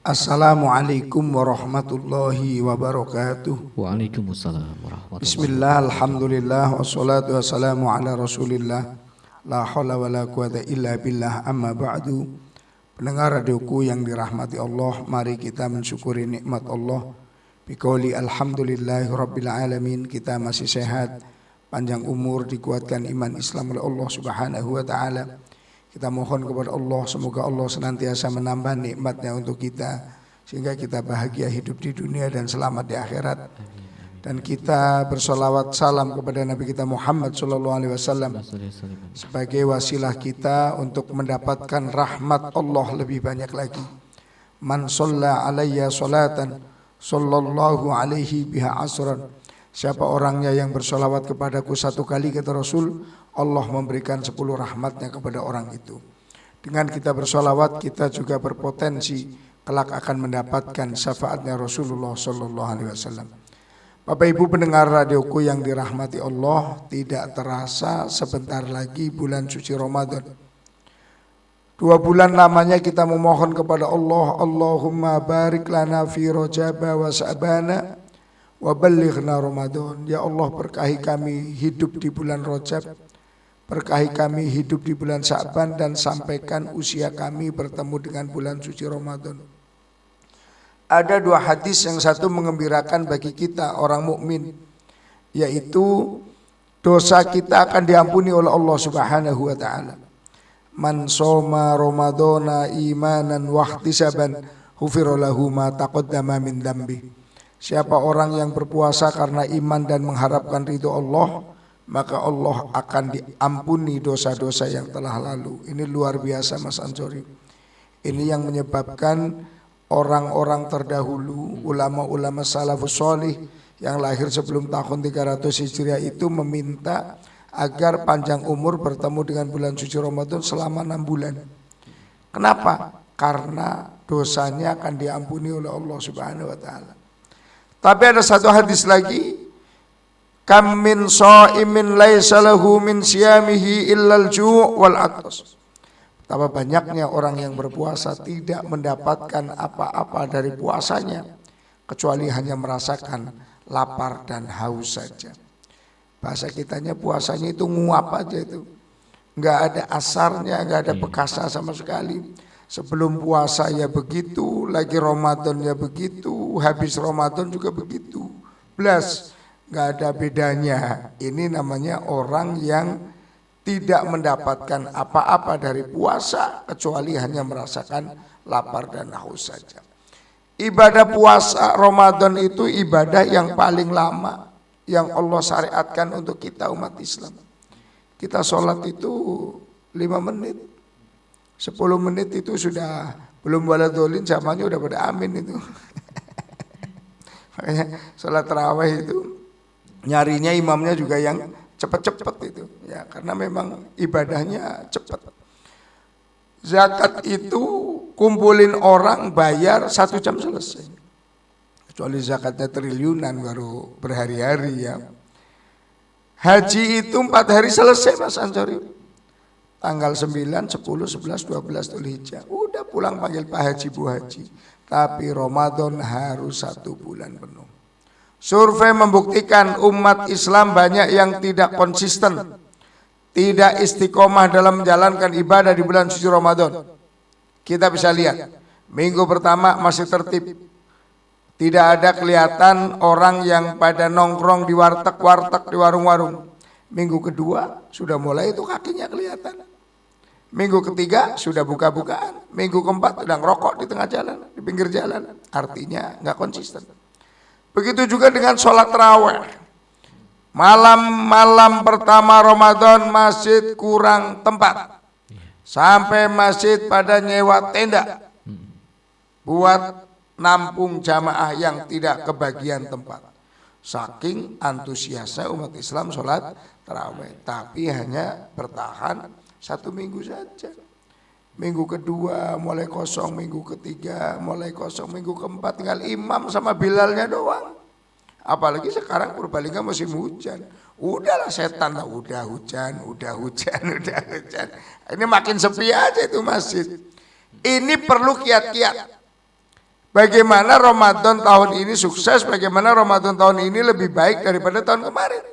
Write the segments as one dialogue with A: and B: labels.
A: Assalamualaikum warahmatullahi wabarakatuh.
B: Waalaikumsalam warahmatullahi
A: Bismillah, alhamdulillah, wassalatu wassalamu ala rasulillah. La hawla wa la quwata illa billah, amma ba'du. Pendengar radioku yang dirahmati Allah, mari kita mensyukuri nikmat Allah. Biqauli alhamdulillahi rabbil alamin. Kita masih sehat, panjang umur, dikuatkan iman Islam oleh Allah subhanahu wa ta'ala. Kita mohon kepada Allah, semoga Allah senantiasa menambah nikmatnya untuk kita, sehingga kita bahagia hidup di dunia dan selamat di akhirat. Dan kita bersolawat salam kepada Nabi kita Muhammad SAW sebagai wasilah kita untuk mendapatkan rahmat Allah lebih banyak lagi. Man sholla alayya sholatan sallallahu alaihi biha asran. Siapa orangnya yang bersolawat kepadaku satu kali, kata Rasul, Allah memberikan 10 rahmatnya kepada orang itu. Dengan kita bersolawat, kita juga berpotensi kelak akan mendapatkan syafaatnya Rasulullah SAW. Bapak Ibu pendengar radioku yang dirahmati Allah, tidak terasa sebentar lagi bulan suci Ramadan. 2 bulan lamanya kita memohon kepada Allah, Allahumma barik lana fi Rajaba wa Sa'bana wa ballighna Ramadan. Ya Allah, berkahi kami hidup di bulan Rajab, berkahi kami hidup di bulan Sa'ban, dan sampaikan usia kami bertemu dengan bulan suci Ramadan. Ada 2 hadis, yang satu mengembirakan bagi kita orang mukmin, yaitu dosa kita akan diampuni oleh Allah Subhanahu wa taala. Man shoma Ramadana imanan wahtisaban ghufira lahu ma taqaddama min dambi. Siapa orang yang berpuasa karena iman dan mengharapkan ridho Allah, maka Allah akan diampuni dosa-dosa yang telah lalu. Ini luar biasa, Mas Ansori. Ini yang menyebabkan orang-orang terdahulu, ulama-ulama salafus sholih yang lahir sebelum tahun 300 Hijriah itu meminta agar panjang umur bertemu dengan bulan suci Ramadan selama 6 bulan. Kenapa? Karena dosanya akan diampuni oleh Allah Subhanahu wa taala. Tapi ada satu hadis lagi, kam min shaimin laisa lahu min siyamihi illal ju' wal 'atas. Betapa banyaknya orang yang berpuasa tidak mendapatkan apa-apa dari puasanya kecuali hanya merasakan lapar dan haus saja. Bahasa kitanya puasanya itu nguap aja itu. Enggak ada asarnya, enggak ada bekasnya sama sekali. Sebelum puasa ya begitu, lagi Ramadan ya begitu, habis Ramadan juga begitu. Belas, enggak ada bedanya. Ini namanya orang yang tidak mendapatkan apa-apa dari puasa kecuali hanya merasakan lapar dan haus saja. Ibadah puasa Ramadan itu ibadah yang paling lama yang Allah syariatkan untuk kita umat Islam. Kita sholat itu 5 menit, 10 menit itu sudah belum waladolin, zamannya udah pada amin itu. Makanya sholat tarawih itu nyarinya imamnya juga yang cepat-cepat itu, ya, karena memang ibadahnya cepat. Zakat itu kumpulin orang bayar 1 jam selesai. Kecuali zakatnya triliunan baru berhari-hari ya. Haji itu 4 hari selesai, Mas Ansori. Tanggal 9, 10, 11, 12 Dzulhijjah. Udah pulang panggil Pak Haji, Bu Haji. Tapi Ramadan harus 1 bulan penuh. Survei membuktikan umat Islam banyak yang tidak konsisten, tidak istiqomah dalam menjalankan ibadah di bulan suci Ramadan. Kita bisa lihat, minggu pertama masih tertib. Tidak ada kelihatan orang yang pada nongkrong di warteg-warteg, di warung-warung. Minggu kedua sudah mulai itu kakinya kelihatan. Minggu ketiga sudah buka-bukaan. Minggu keempat sudah ngerokok di tengah jalan, di pinggir jalan. Artinya nggak konsisten. Begitu juga dengan sholat tarawih. Malam-malam pertama Ramadan masjid kurang tempat. Sampai masjid pada nyewa tenda buat nampung jamaah yang tidak kebagian tempat. Saking antusiasnya umat Islam sholat tarawih, tapi hanya bertahan 1 minggu saja. Minggu kedua mulai kosong, minggu ketiga mulai kosong, minggu keempat tinggal imam sama Bilalnya doang. Apalagi sekarang Purbalingga musim hujan. Udahlah setan lah, udah hujan. Ini makin sepi aja itu masjid. Ini perlu kiat-kiat. bagaimana Ramadan tahun ini sukses, bagaimana Ramadan tahun ini lebih baik daripada tahun kemarin.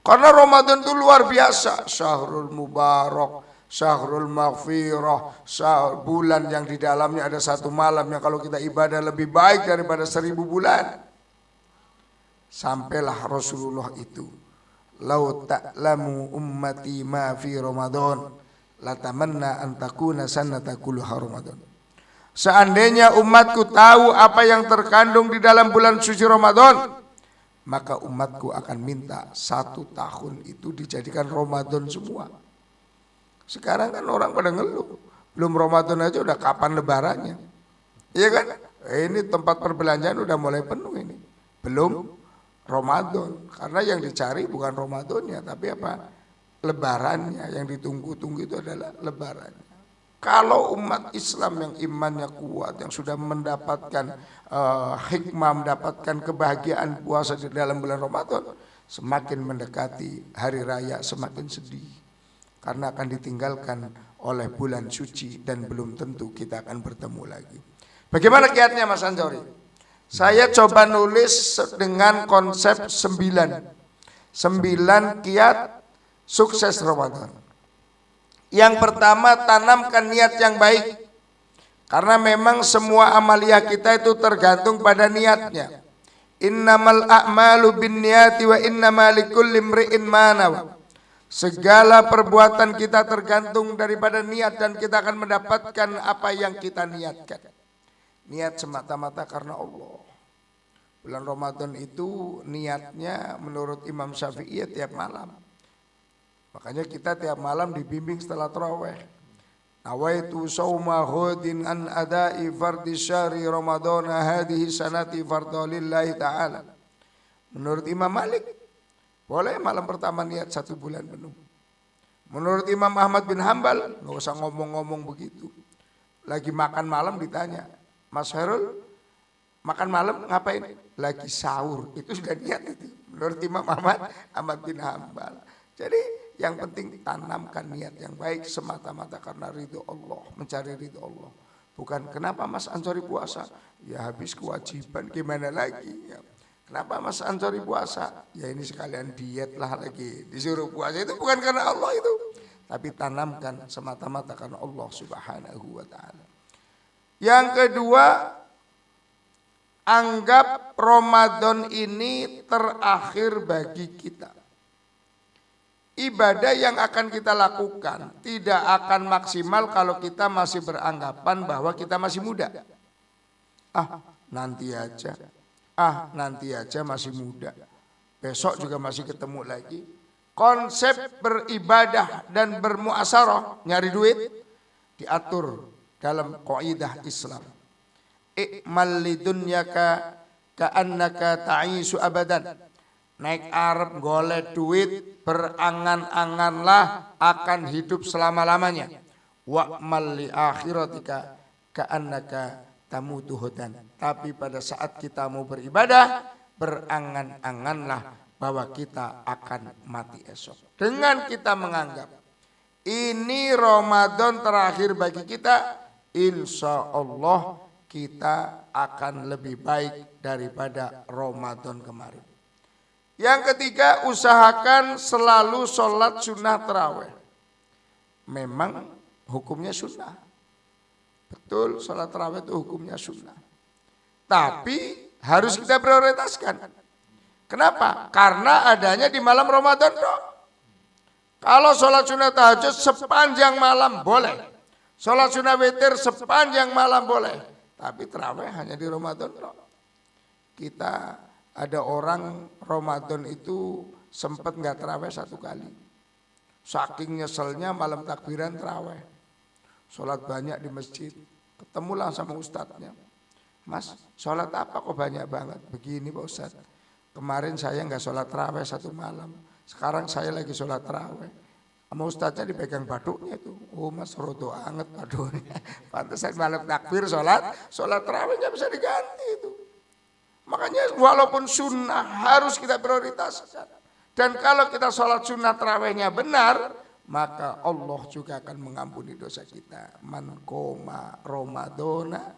A: Karena Ramadan itu luar biasa, syahrul mubarak, syahrul maghfirah, bulan yang di dalamnya ada satu malam yang kalau kita ibadah lebih baik daripada 1000 bulan. Sampailah Rasulullah itu, lau ta'lamu ummati ma fi Ramadan latamanna an takuna sanata kulluha Ramadan. Seandainya umatku tahu apa yang terkandung di dalam bulan suci Ramadan, maka umatku akan minta 1 tahun itu dijadikan Ramadan semua. Sekarang kan orang pada ngeluh, belum Ramadan aja udah kapan lebarannya. Iya kan? Ini tempat perbelanjaan udah mulai penuh ini. Belum Ramadan, karena yang dicari bukan Ramadannya, tapi apa? Lebarannya, yang ditunggu-tunggu itu adalah lebarannya. Kalau umat Islam yang imannya kuat, yang sudah mendapatkan hikmah, mendapatkan kebahagiaan puasa di dalam bulan Ramadan, semakin mendekati hari raya semakin sedih. Karena akan ditinggalkan oleh bulan suci dan belum tentu kita akan bertemu lagi. Bagaimana kiatnya Mas Anjori? Saya coba nulis dengan konsep 9 kiat sukses Ramadan. Yang pertama, tanamkan niat yang baik. Karena memang semua amaliyah kita itu tergantung pada niatnya. Innamal a'malu binniyati wa innamal likulli imri'in ma nawa. Segala perbuatan kita tergantung daripada niat dan kita akan mendapatkan apa yang kita niatkan. Niat semata-mata karena Allah. Bulan Ramadan itu niatnya menurut Imam Syafi'i tiap malam. Makanya kita tiap malam dibimbing setelah tarawih. Nawaitu shauma ghadin an ada'i fardhi syahri Ramadan hadhihi sanati fardalillahi ta'ala. Menurut Imam Malik, boleh malam pertama niat 1 bulan penuh. Menurut Imam Ahmad bin Hambal, nggak usah ngomong-ngomong begitu. Lagi makan malam ditanya, Mas Herul, makan malam ngapain? Lagi sahur. Itu sudah niat itu. Menurut Imam Ahmad bin Hambal. Jadi yang penting tanamkan niat yang baik semata-mata karena ridho Allah, mencari ridho Allah. Bukan kenapa Mas Anjori puasa? Ya habis kewajiban, gimana lagi? Ya. Kenapa Mas Anjori puasa? Ya ini sekalian diet lah lagi. Disuruh puasa itu bukan karena Allah itu. Tapi tanamkan semata-mata karena Allah Subhanahu wa ta'ala. Yang kedua, anggap Ramadan ini terakhir bagi kita. Ibadah yang akan kita lakukan tidak akan maksimal kalau kita masih beranggapan bahwa kita masih muda. Nanti aja masih muda. Besok juga masih ketemu lagi. Konsep beribadah dan bermuasarah, nyari duit, diatur dalam kaidah Islam. I'mal lidunyaka ka'annaka ta'isu abadan. Naik Arab golek duit, berangan-anganlah akan hidup selama-lamanya. Wa'mal li akhiratika ka'annaka tamutu hudan. Tapi pada saat kita mau beribadah, berangan-anganlah bahwa kita akan mati esok. Dengan kita menganggap ini Ramadan terakhir bagi kita, insya Allah kita akan lebih baik daripada Ramadan kemarin. Yang ketiga, usahakan selalu sholat sunnah tarawih. Memang hukumnya sunnah. Betul, sholat tarawih itu hukumnya sunnah. Tapi harus kita prioritaskan. Kenapa? Karena adanya di malam Ramadan dong. Kalau sholat sunnah tahajud sepanjang malam boleh. Sholat sunnah witir sepanjang malam boleh. Tapi tarawih hanya di Ramadan dong. Kita ada orang Ramadan itu sempat nggak tarawih 1 kali. Saking nyeselnya malam takbiran tarawih. Sholat banyak di masjid. Ketemulah sama ustadznya. Mas, sholat apa kok banyak banget? Begini Pak Ustadz. Kemarin saya nggak sholat tarawih 1 malam. Sekarang saya lagi sholat tarawih. Sama ustadznya dipegang baduknya itu. Oh mas, rodo anget baduknya. Pantesan malam takbir sholat tarawih nggak bisa diganti itu. Makanya walaupun sunnah harus kita prioritaskan. Dan kalau kita sholat sunnah tarawihnya benar, maka Allah juga akan mengampuni dosa kita. Man qoma Ramadana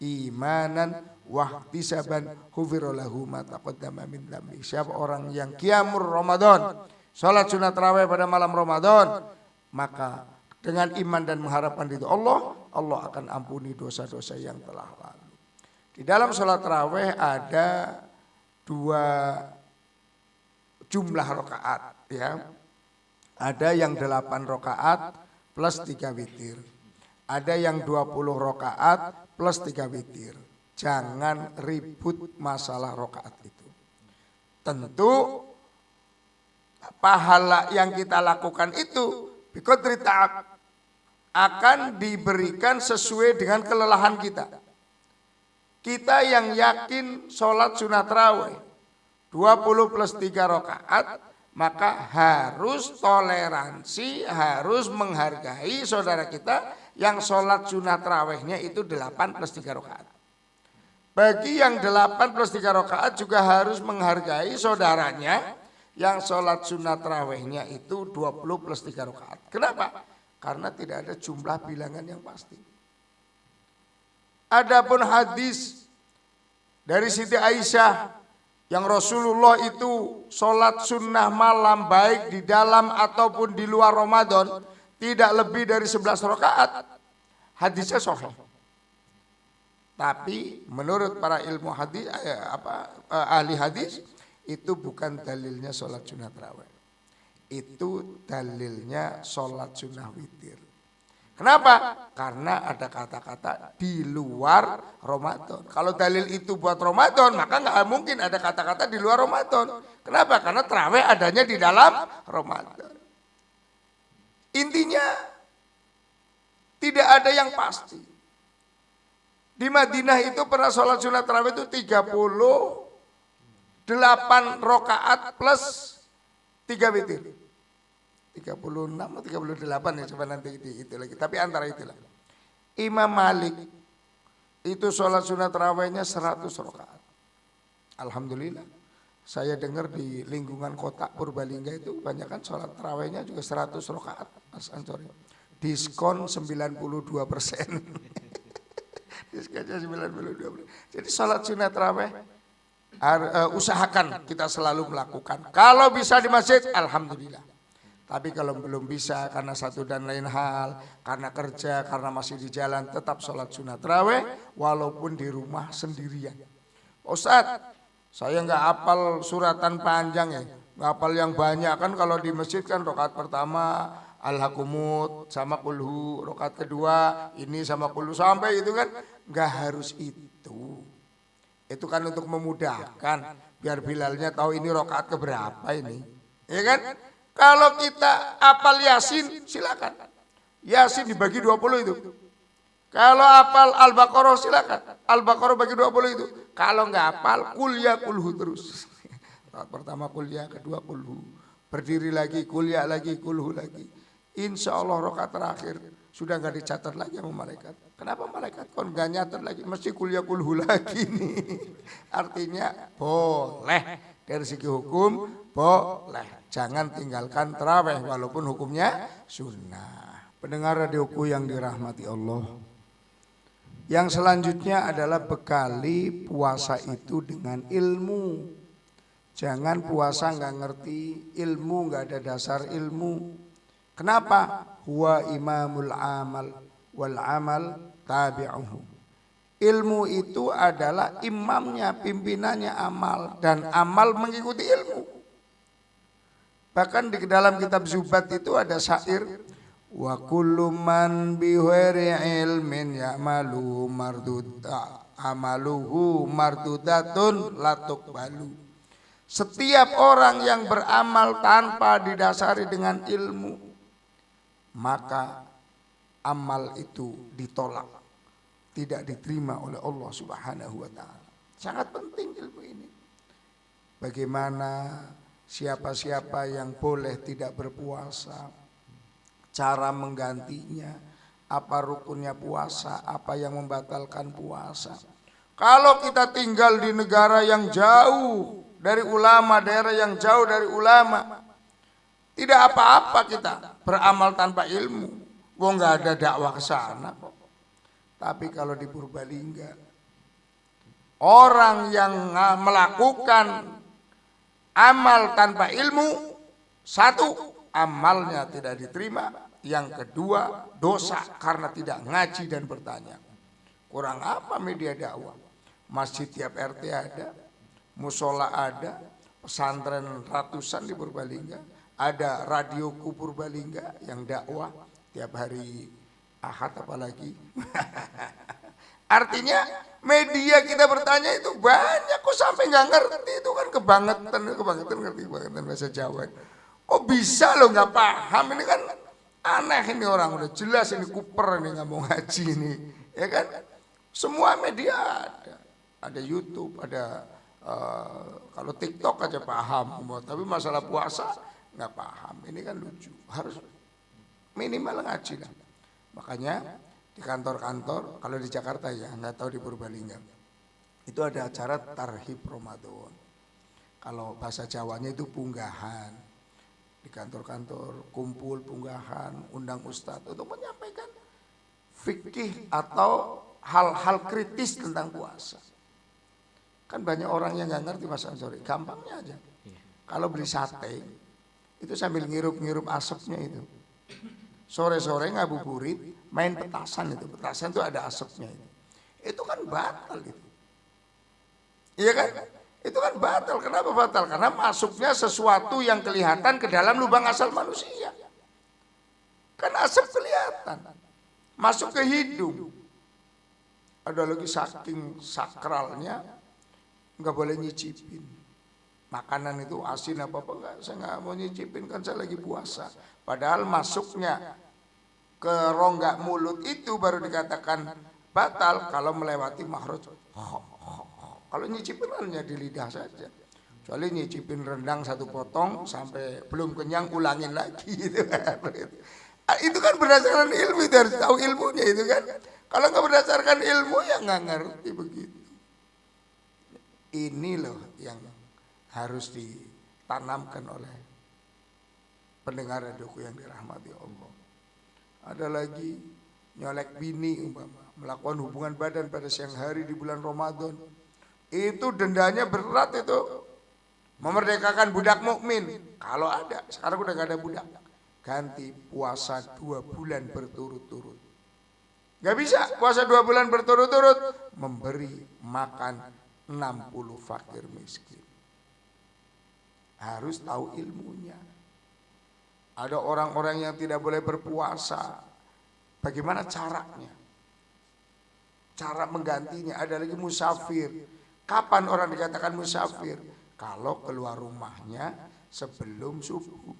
A: imanan wahtisaban ghufira lahu ma taqaddama min dzambi. Siapa orang yang qiyamul Ramadan, salat sunat tarawih pada malam Ramadan, maka dengan iman dan mengharapkan ridho Allah, Allah akan ampuni dosa-dosa yang telah lalu. Di dalam salat tarawih ada 2 jumlah rakaat, ya. Ada yang 8 rakaat plus 3 witir. Ada yang 20 rakaat plus 3 witir. Jangan ribut masalah rakaat itu. Tentu pahala yang kita lakukan itu biqadri ta'ab akan diberikan sesuai dengan kelelahan kita. Kita yang yakin sholat sunat tarawih 20 plus 3 rakaat, maka harus toleransi, harus menghargai saudara kita yang sholat sunat tarawihnya itu 8 plus 3 rakaat. Bagi yang 8 plus 3 rakaat juga harus menghargai saudaranya yang sholat sunat tarawihnya itu 20 plus 3 rakaat. Kenapa? Karena tidak ada jumlah bilangan yang pasti. Adapun hadis dari Siti Aisyah yang Rasulullah itu sholat sunnah malam baik di dalam ataupun di luar Ramadan tidak lebih dari 11 rakaat. Hadisnya sahih. Tapi menurut para ilmu hadis, ahli hadis, itu bukan dalilnya sholat sunnah tarawih. Itu dalilnya sholat sunnah witir. Kenapa? Karena ada kata-kata di luar Ramadan. Kalau dalil itu buat Ramadan, maka nggak mungkin ada kata-kata di luar Ramadan. Kenapa? Karena tarawih adanya di dalam Ramadan. Intinya tidak ada yang pasti. Di Madinah itu pernah sholat sunat tarawih itu 38 rakaat plus 3 witir. 36 atau 38 ya, coba nanti itu lagi. Tapi antara itulah. Imam Malik itu sholat sunat tarawihnya 100 rakaat. Alhamdulillah. Saya dengar di lingkungan kota Purbalingga itu kebanyakan sholat tarawihnya juga 100 rakaat. Mas Ansori. Diskon 92%. Diskonnya 92%. Jadi sholat sunat tarawih usahakan kita selalu melakukan. Kalau bisa di masjid, alhamdulillah. Tapi kalau belum bisa karena satu dan lain hal, karena kerja, karena masih di jalan, tetap sholat sunat tarawih walaupun di rumah sendirian. Ustadz, saya nggak hafal suratan panjang ya, nggak hafal yang banyak kan. Kalau di masjid kan rakaat pertama Al-Hakumut sama kulhu, rakaat kedua ini sama kulhu sampai itu kan. Nggak harus itu. Itu kan untuk memudahkan biar Bilalnya tahu ini rakaat keberapa ini, ya kan? Kalau kita hafal Yasin silakan. Yasin dibagi 20 itu. Kalau hafal Al-Baqarah silakan. Al-Baqarah bagi 20 itu. Kalau nggak hafal kuliah kulhu terus. Pertama kuliah, kedua kulhu. Berdiri lagi, kuliah lagi, kulhu lagi. Insya Allah rakaat terakhir sudah nggak dicatat lagi sama malaikat. Kenapa malaikat kon nggak nyatat lagi? Mesti kuliah kulhu lagi nih. Artinya boleh dari segi hukum boleh. Jangan tinggalkan tarawih walaupun hukumnya sunnah. Pendengar radioku yang dirahmati Allah. Yang selanjutnya adalah bekali puasa itu dengan ilmu. Jangan puasa nggak ngerti ilmu, nggak ada dasar ilmu. Kenapa? Huwa imamul amal wal amal tabi'uhu. Ilmu itu adalah imamnya, pimpinannya amal, dan amal mengikuti ilmu. Bahkan di dalam kitab Zubat itu ada syair, wa kullu man bi ghairi ilmin ya'malu marduda amaluhu mardudatun la tuqbalu. Setiap orang yang beramal tanpa didasari dengan ilmu, maka amal itu ditolak, tidak diterima oleh Allah Subhanahu wa taala. Sangat penting ilmu ini. Bagaimana siapa-siapa yang boleh tidak berpuasa, cara menggantinya, apa rukunnya puasa, apa yang membatalkan puasa. Kalau kita tinggal di negara yang jauh dari ulama, daerah yang jauh dari ulama, tidak apa-apa kita beramal tanpa ilmu. Wong nggak ada dakwah ke sana kok. Tapi kalau di Purbalingga, orang yang melakukan amal tanpa ilmu, satu, amalnya tidak diterima. Yang kedua, dosa karena tidak ngaji dan bertanya. Kurang apa media dakwah? Masjid tiap RT ada, musola ada, pesantren ratusan di Purbalingga, ada radioku Purbalingga yang dakwah tiap hari Ahad apalagi. Artinya media kita bertanya itu banyak kok sampai nggak ngerti, itu kan kebangetan ngerti kebangetan bahasa Jawa. Kok bisa lo nggak paham, ini kan aneh, ini orang udah jelas ini kuper ini nggak mau ngaji ini, ya kan? Semua media ada YouTube, ada kalau TikTok aja paham, tapi masalah puasa nggak paham. Ini kan lucu, harus minimal ngaji lah. Makanya di kantor-kantor, kalau di Jakarta ya, nggak tahu di Purbalingga, itu ada acara Tarhib Ramadan. Kalau bahasa Jawanya itu punggahan. Di kantor-kantor kumpul punggahan, undang ustadz untuk menyampaikan fikih atau hal-hal kritis tentang puasa. Kan banyak orang yang nggak ngerti Mas Ansori. Gampangnya aja, kalau beli sate itu sambil ngirup-ngirup asapnya itu. Sore-sore ngabuburit main petasan itu. Petasan itu ada asapnya itu. Itu kan batal itu. Iya kan? Itu kan batal. Kenapa batal? Karena masuknya sesuatu yang kelihatan ke dalam lubang asal manusia. Kan asap kelihatan. Masuk ke hidung. Ada lagi saking sakralnya nggak boleh nyicipin. Makanan itu asin apa-apa enggak, saya nggak mau nyicipin kan saya lagi puasa. Padahal masuknya ke rongga mulut itu baru dikatakan batal kalau melewati makhraj. Kalau nyicipin hanya di lidah saja. Kecuali nyicipin rendang satu potong sampai belum kenyang ulangin lagi gitu kan. Itu kan berdasarkan ilmu, itu harus tahu ilmunya itu kan. Kalau nggak berdasarkan ilmu ya nggak ngerti begitu. Ini loh yang harus ditanamkan oleh pendengar radioku yang dirahmati Allah. Ada lagi nyolek bini umpama, melakukan hubungan badan pada siang hari di bulan Ramadan. Itu dendanya berat itu. Memerdekakan budak mukmin. Kalau ada, sekarang udah gak ada budak. Ganti puasa 2 bulan berturut-turut. Gak bisa puasa 2 bulan berturut-turut. Memberi makan 60 fakir miskin. Harus tahu ilmunya. Ada orang-orang yang tidak boleh berpuasa. Bagaimana caranya? Cara menggantinya. Ada lagi musafir. Kapan orang dikatakan musafir? Kalau keluar rumahnya sebelum subuh.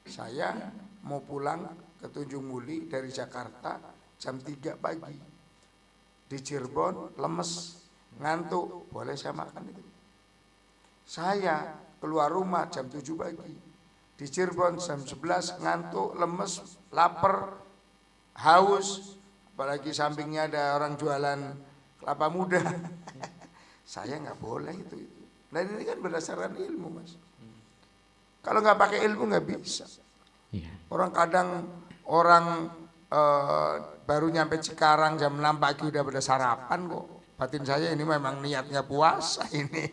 A: Saya mau pulang ke Tunjung Muli dari Jakarta jam 3 pagi. Di Cirebon lemes, ngantuk, boleh saya makan itu. Saya keluar rumah jam 7 pagi. Di Cirebon jam 11 ngantuk, lemes, lapar, haus. Apalagi sampingnya ada orang jualan kelapa muda. Saya nggak boleh itu. Nah ini kan berdasarkan ilmu Mas. Kalau nggak pakai ilmu nggak bisa. Orang kadang baru nyampe Cikarang jam 6 pagi udah pada sarapan kok. Batin saya ini memang niatnya puasa ini.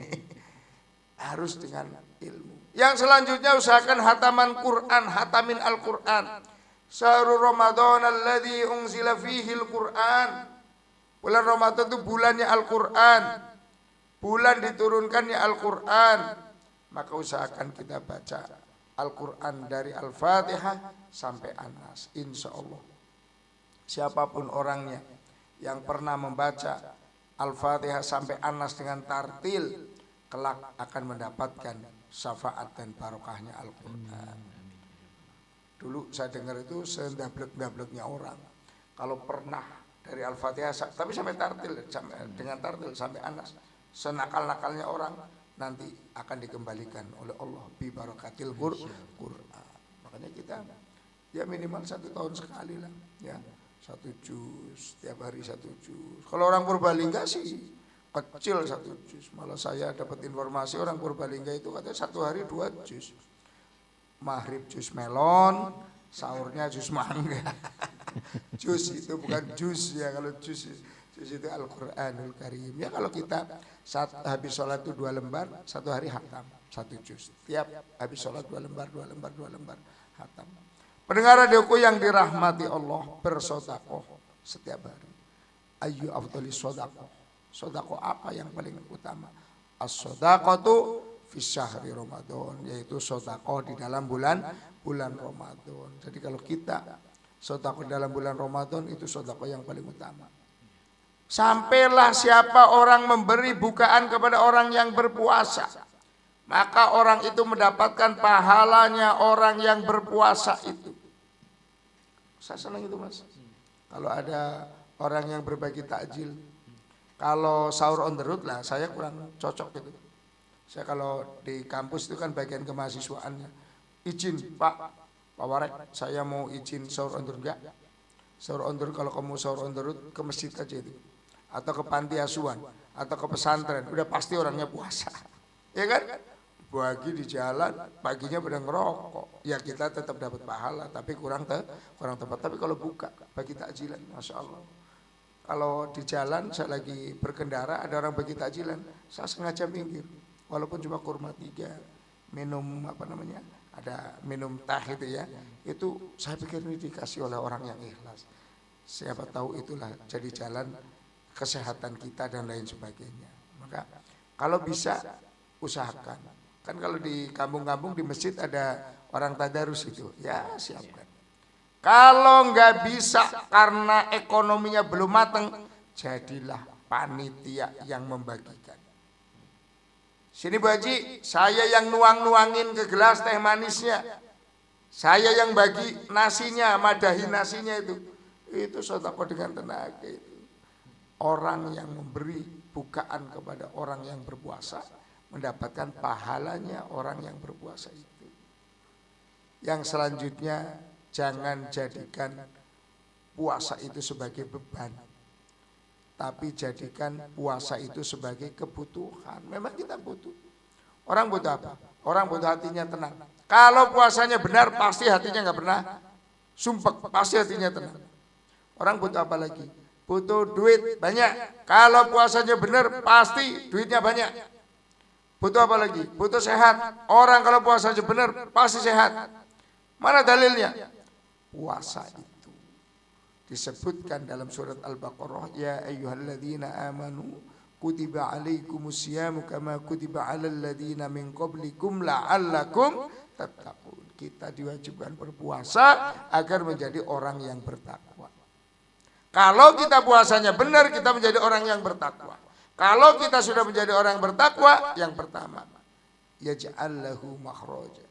A: Harus dengan ilmu. Yang selanjutnya usahakan hataman Quran, hatamin Al-Quran. Syahrul Ramadan alladzi unzila fihi Al-Quran. Bulan Ramadan itu bulannya Al-Quran. Bulan diturunkannya Al-Quran. Maka usahakan kita baca Al-Quran dari Al-Fatihah sampai An-Nas. Insya Allah. Siapapun orangnya yang pernah membaca Al-Fatihah sampai An-Nas dengan tartil, kelak akan mendapatkan syafaat dan barokahnya Al-Quran. Dulu saya dengar itu sendablek-dableknya orang. Kalau pernah dari Al-Fatihah, tapi sampai tartil, dengan tartil sampai An-Nas, senakal-nakalnya orang nanti akan dikembalikan oleh Allah bi barakatil Quran. Makanya kita ya minimal 1 tahun sekali lah ya, 1 juz, tiap hari 1 juz. Kalau orang Purbalingga sih kecil 1 juz. Malah saya dapat informasi orang Purbalingga itu katanya 1 hari 2 juz. Maghrib juz melon, Sahurnya jus mangga. Jus itu bukan jus ya, kalau jus itu Al-Qur'anul Karim. Ya kalau kita saat habis sholat itu 2 lembar, 1 hari hatam 1 jus. Tiap habis sholat 2 lembar hatam. Pendengar radioku yang dirahmati Allah, bersedekah setiap hari. Ayu afdhalis sedekah. Sedekah apa yang paling utama? As-shadaqatu fi syahri Ramadan, yaitu sedekah di dalam bulan Ramadan. Jadi kalau kita sedekah dalam bulan Ramadan itu sedekah yang paling utama. Sampailah siapa orang memberi bukaan kepada orang yang berpuasa, maka orang itu mendapatkan pahalanya orang yang berpuasa itu. Saya senang itu Mas. Kalau ada orang yang berbagi takjil, kalau sahur on the road lah saya kurang cocok gitu. Saya kalau di kampus itu kan bagian kemahasiswaannya, izin Pak Warek, saya mau izin sahur on the road. Enggak. Sahur on the road, kalau kamu sahur on the road ke masjid aja itu, atau ke panti asuhan, atau ke pesantren, udah pasti orangnya puasa, ya kan? Bagi di jalan, paginya pada ngerokok, ya kita tetap dapat pahala, tapi kurang tepat. Tapi kalau buka, bagi takjilan, masya Allah. Kalau di jalan saya lagi berkendara, ada orang bagi takjilan, saya sengaja minggir, walaupun cuma kurma 3, minum ada minum teh itu ya, itu saya pikir ini dikasih oleh orang yang ikhlas. Siapa tahu itulah jadi jalan kesehatan kita dan lain sebagainya. Maka kalau bisa usahakan. Kan kalau di kampung-kampung di masjid ada orang tadarus itu, ya siapkan. Kalau nggak bisa karena ekonominya belum matang, jadilah panitia yang membagikan. Sini Bu Haji, saya yang nuang-nuangin ke gelas teh manisnya, saya yang bagi nasinya, madahi nasinya itu sedekah dengan tenaga itu. Orang yang memberi bukaan kepada orang yang berpuasa mendapatkan pahalanya orang yang berpuasa itu. Yang selanjutnya, jangan jadikan puasa itu sebagai beban, tapi jadikan puasa itu sebagai kebutuhan. Memang kita butuh. Orang butuh apa? Orang butuh hatinya tenang. Kalau puasanya benar, pasti hatinya nggak pernah sumpek, pasti hatinya tenang. Orang butuh apa lagi? Butuh duit banyak. Kalau puasanya benar, pasti duitnya banyak. Butuh apa lagi? Butuh sehat. Orang kalau puasanya benar, pasti sehat. Mana dalilnya? Puasa itu disebutkan dalam surat Al-Baqarah, ya ayyuhalladzina amanu kutiba alaikumus syiyamu kama kutiba alal ladzina min qablikum la'allakum tattaqun. Kita diwajibkan berpuasa agar menjadi orang yang bertakwa. Kalau kita puasanya benar, kita menjadi orang yang bertakwa. Kalau kita sudah menjadi orang yang bertakwa, yang pertama, yaj'al lahu makhraja.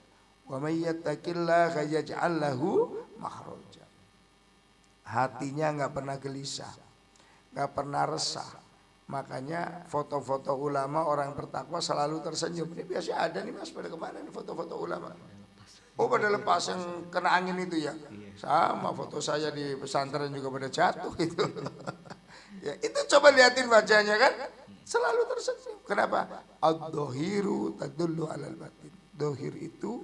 A: Wa may yattaqillaha yaj'al lahu makhraja. Hatinya enggak pernah gelisah, enggak pernah resah. Makanya foto-foto ulama orang bertakwa selalu tersenyum. Ini biasa ada nih Mas, pada kemana nih foto-foto ulama? Oh pada lepas yang kena angin itu ya. Sama foto saya di pesantren juga pada jatuh itu. Ya, itu coba liatin wajahnya kan, selalu tersenyum. Kenapa? Ad-dhahiru tadullu alal batin. Dhahir itu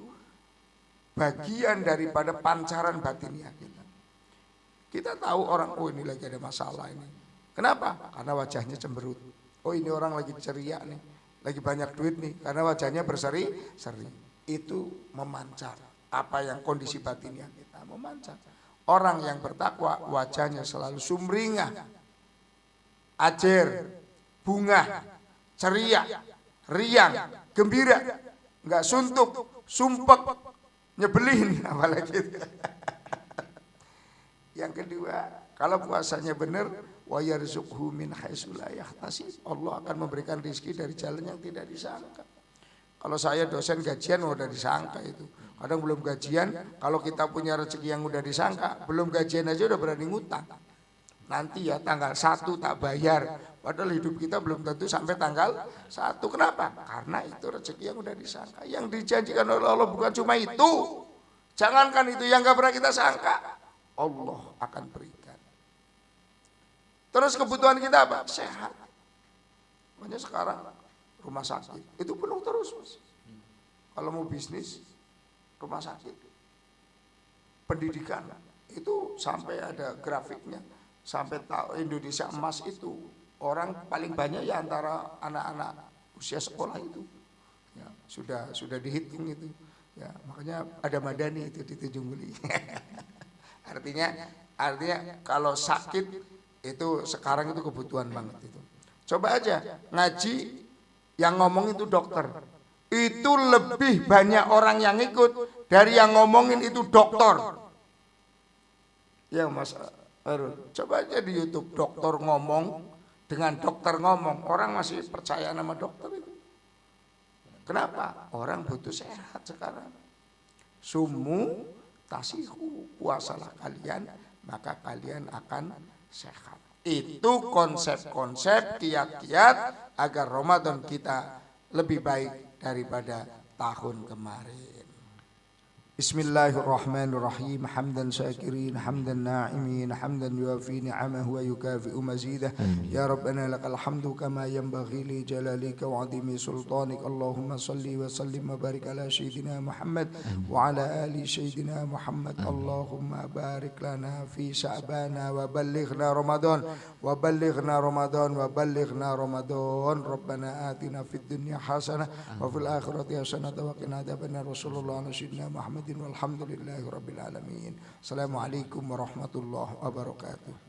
A: bagian daripada pancaran batinnya kita. Kita tahu orang, oh ini lagi ada masalah ini. Kenapa? Karena wajahnya cemberut. Oh ini orang lagi ceria nih, lagi banyak duit nih, karena wajahnya berseri-seri. Itu memancar. Apa yang kondisi batinnya kita memancar. Orang yang bertakwa wajahnya selalu sumringah, ajer, bunga, ceria, riang, gembira, nggak suntuk, sumpek, nyebelin apalagi. Yang kedua, kalau puasanya benar, wa yarzuqhu min haitsu la yahtasib. Allah akan memberikan rezeki dari jalan yang tidak disangka. Kalau saya dosen gajian udah disangka itu. Kadang belum gajian, kalau kita punya rezeki yang udah disangka, belum gajian aja udah berani ngutang. Nanti ya tanggal 1 tak bayar. Padahal hidup kita belum tentu sampai tanggal 1. Kenapa? Karena itu rezeki yang udah disangka. Yang dijanjikan oleh Allah bukan cuma itu. Jangankan itu yang gak pernah kita sangka, Allah akan berikan. Terus kebutuhan kita apa? Sehat. Makanya sekarang rumah sakit itu penuh terus Mas. Kalau mau bisnis rumah sakit pendidikan itu sampai ada grafiknya, sampai tahu Indonesia emas itu orang paling banyak ya antara anak-anak usia sekolah itu. Ya, sudah dihitung itu. Ya, makanya ada Madani itu di Tanjung Buli. artinya kalau sakit itu sekarang itu kebutuhan banget itu. Coba aja ngaji yang ngomong itu dokter. Itu lebih banyak orang yang ikut dari yang ngomongin itu dokter. Ya Mas Arul, coba aja di YouTube dokter ngomong dengan dokter ngomong, orang masih percaya nama dokter itu. Kenapa? Orang butuh sehat sekarang. Sumu tasihu, puasalah kalian, maka kalian akan sehat. Itu konsep-konsep, kiat-kiat agar Ramadan kita lebih baik daripada tahun kemarin. Bismillahirrahmanirrahim. Hamdan syakirin, hamdan na'imin, hamdan yuafi ni'amahu wa yukafi'u mazidah. Ya Rabbana lakal hamdu kama yanbaghi li jalalika wa adimi sultanik. Allahumma salli wa sallim wa barik ala sayyidina Muhammad wa ala ali sayyidina Muhammad. Allahumma barik lana fi sya'bana wa ballighna Ramadan wa ballighna Ramadan wa ballighna Ramadan. Rabbana atina fid dunya hasanah wa fil akhirati hasanah wa qina adzabannar. Rasulullah sayyidina Muhammad walhamdulillahi rabbil alamin. Assalamualaikum warahmatullahi wabarakatuh.